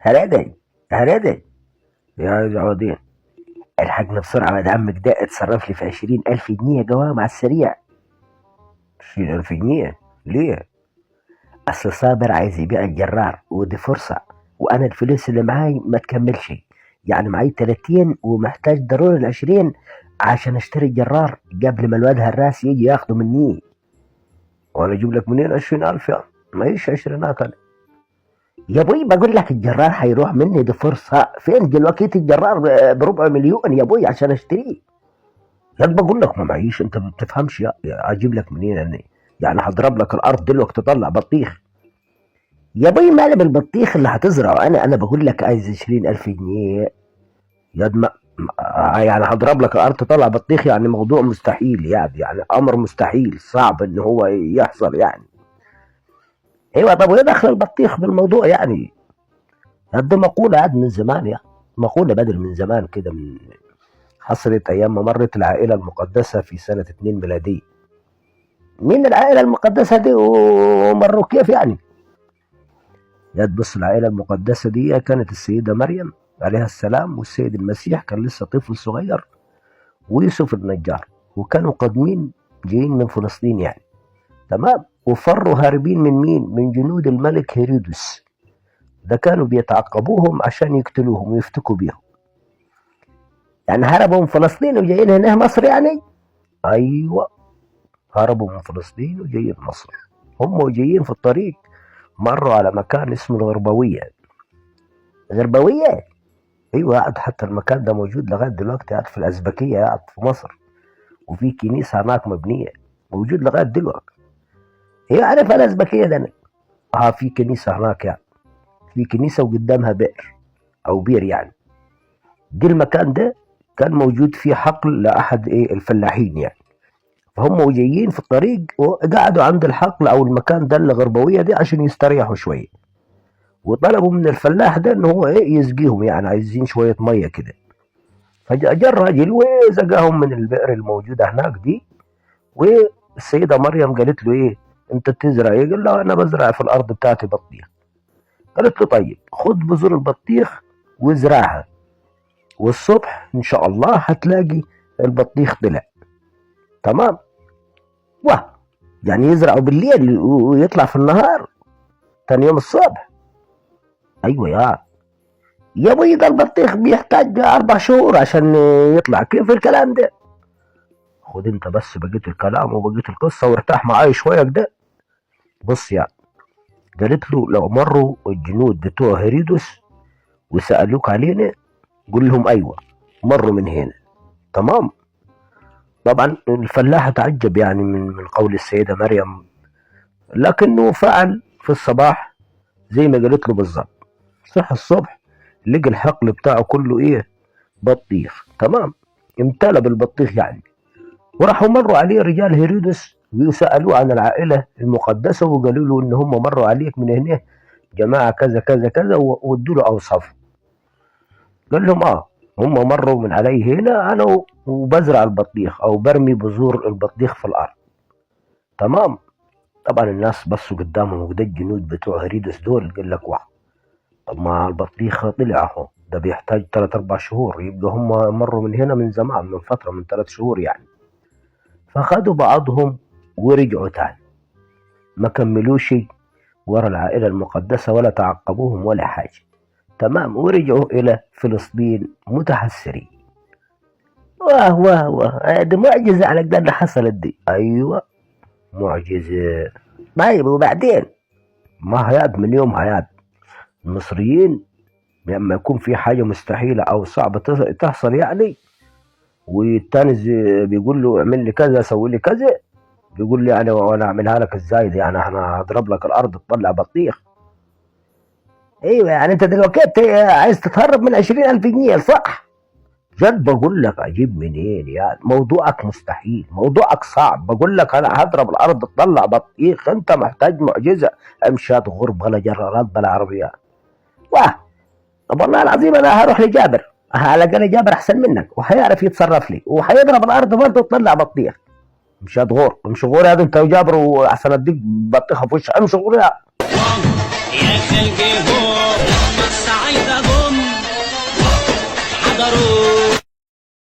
هرادي هرادي يا عوضين، الحقنا بسرعة يا عمك ده اتصرف لي في 20,000 جنيه جواب على السريع. 20,000 جنيه؟ ليه؟ أصل صابر عايز يبيع الجرار ودي فرصة، وأنا الفلوس اللي معاي ما تكملش، يعني معاي 30 ومحتاج ضروري ال20 عشان اشتري الجرار قبل ما الواد هراس يجي ياخده مني. وأنا أجيب لك منين 20,000 يعني؟ معيش عشرينات أنا. يا بوي بقول لك الجرار هيروح مني، دي فرصة، فين دلوقتي الجرار بربع مليون يا بوي عشان اشتريه؟ يا بقول لك ما معيش، انت ما بتفهمش يا اجيب لك منين انا؟ يعني هضرب لك الارض دلوقتي تطلع بطيخ؟ يا بوي مالي بالبطيخ اللي هتزرعه، انا بقول لك عايز 20,000 جنيه. يا دم يعني هضرب لك الارض تطلع بطيخ؟ يعني موضوع مستحيل يعني امر مستحيل صعب ان هو يحصل يعني. ايوه طب وايه دخل البطيخ بالموضوع يعني؟ دي مقولة عاد من زمان يعني، مقولة بدل من زمان كده، من حصلت أيام ما مرت العائلة المقدسة في سنة 2 ميلادية. مين العائلة المقدسة دي ومروا كيف يعني؟ يا تبص، العائلة المقدسة دي كانت السيدة مريم عليها السلام، والسيد المسيح كان لسه طفل صغير، ويوسف النجار، وكانوا قادمين جايين من فلسطين يعني. تمام، وفروا هاربين من مين؟ من جنود الملك هيرودس. ده كانوا بيتعقبوهم عشان يقتلوهم ويفتكوا بيهم. يعني هربوا من فلسطين وجايين هنا مصر يعني؟ ايوه، هربوا من فلسطين وجايين مصر. هم جايين في الطريق مروا على مكان اسمه الغربوية. غربوية؟ ايوه، قاعد حتى المكان ده موجود لغاية دلوقتي، قاعد في الأزبكية، قاعد في مصر، وفي كنيسة هناك مبنية، موجود لغاية دلوقتي. هي عارف الأزبكية ده أنا؟ في كنيسة هناك يعني، في كنيسة وقدامها بئر أو بير يعني. دي المكان ده كان موجود فيه حقل لأحد الفلاحين يعني. فهم وجايين في الطريق وقعدوا عند الحقل او المكان ده الغربويه دي عشان يستريحوا شويه، وطلبوا من الفلاح ده ان هو يسقيهم، يعني عايزين شويه ميه كده. فجاء الراجل وسقاهم من البئر الموجوده هناك دي. والسيده مريم قالت له انت بتزرع ايه؟ قال له انا بزرع في الارض بتاعتي بطيخ. قالت له طيب خد بذور البطيخ وازرعها، والصبح ان شاء الله هتلاقي البطيخ طلع. تمام. واه، يعني يزرعوا بالليل ويطلع في النهار تاني يوم الصبح؟ ايوه يا ابوي ده البطيخ بيحتاج 4 شهور عشان يطلع، كيف الكلام ده؟ خد انت بس بقيت الكلام وبقيت القصه وارتاح معاي شويه كده. بص يعني، قالت له لو مروا الجنود بتوع هيرودس وسالوك علينا قول لهم ايوه مروا من هنا. تمام. طبعا الفلاح تعجب يعني من قول السيده مريم، لكنه فعل في الصباح زي ما قالت له بالظبط. صح الصبح لقى الحقل بتاعه كله بطيخ. تمام، امتلى بالبطيخ يعني. وراحوا مروا عليه رجال هيرودس وسألوه عن العائلة المقدسة، وقالوا له ان هم مروا عليك من هنا جماعة كذا كذا كذا، وادوا له اوصاف. قال لهم هم مروا من علي هنا انا وبزرع البطيخ او برمي بذور البطيخ في الارض. تمام. طبعا الناس بصوا قدامهم وده الجنود بتوع هيرودس دول، قال لك واحد، طب ما البطيخ طلع اهو، ده بيحتاج 3 4 شهور، يبقى هم مروا من هنا من زمان، من فترة، من 3 شهور يعني. فخدوا بعضهم ورجعوا تاني، ما كملوش ورا العائلة المقدسة ولا تعقبوهم ولا حاجة. تمام، ورجعوا إلى فلسطين متحسرين. واه واه واه، دي معجزة على قد اللي حصلت دي. أيوة معجزة. طيب وبعدين؟ ما هياد من يوم هياد المصريين لما يكون في حاجة مستحيلة أو صعبة تحصل يعني، والتاني بيقول له اعمل لي كذا سوي لي كذا، بيقول لي يعني وانا اعملها لك ازاي دي؟ يعني انا هضرب لك الارض تطلع بطيخ؟ ايوه يعني انت دلوقتي عايز تتهرب من 20,000 جنيه صح؟ جد بقول لك اجيب منين يعني؟ موضوعك مستحيل، موضوعك صعب. بقول لك انا هضرب الارض تطلع بطيخ؟ انت محتاج معجزه، امشات غرب بلا جرارات بلا عربيات. واه، طب والله العظيم انا هروح لجابر، على الاقل جابر احسن منك وهيعرف يتصرف لي وهيضرب الارض برضه تطلع بطيخ. مش هتغور، مش غور يا انت وجابر، واحسن اديك بطيخه في وشك، امشي غور يا خلقي هو لما السعيد ضروري.